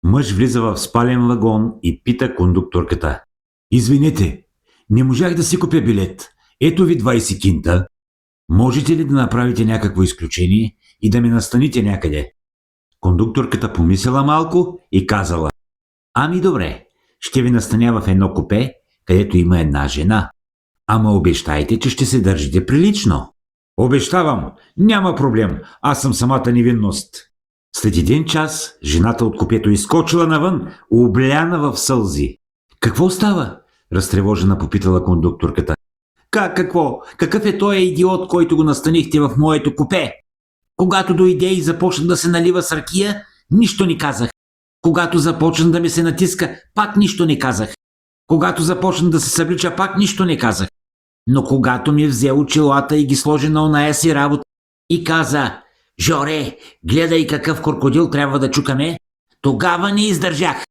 Мъж влиза в спален вагон и пита кондукторката. Извинете, не можах да си купя билет. Ето ви 20 кинта. Можете ли да направите някакво изключение и да ме настаните някъде? Кондукторката помислила малко и казала. Ами добре, ще ви настаня в едно купе, където има една жена. Ама обещайте, че ще се държите прилично. Обещавам, няма проблем, аз съм самата невинност. След един час жената от купето изскочила навън, обляна в сълзи. Какво става? Разтревожена попитала кондукторката. Какво? Какъв е този идиот, който го настанихте в моето купе? Когато дойде и започна да се налива с ракия, нищо не казах. Когато започна да ми се натиска, пак нищо не казах. Когато започна да се съблича, пак нищо не казах. Но когато ми взе очилата и ги сложи на оная си работа и каза: Жоре, гледай какъв крокодил трябва да чукаме, тогава не издържах.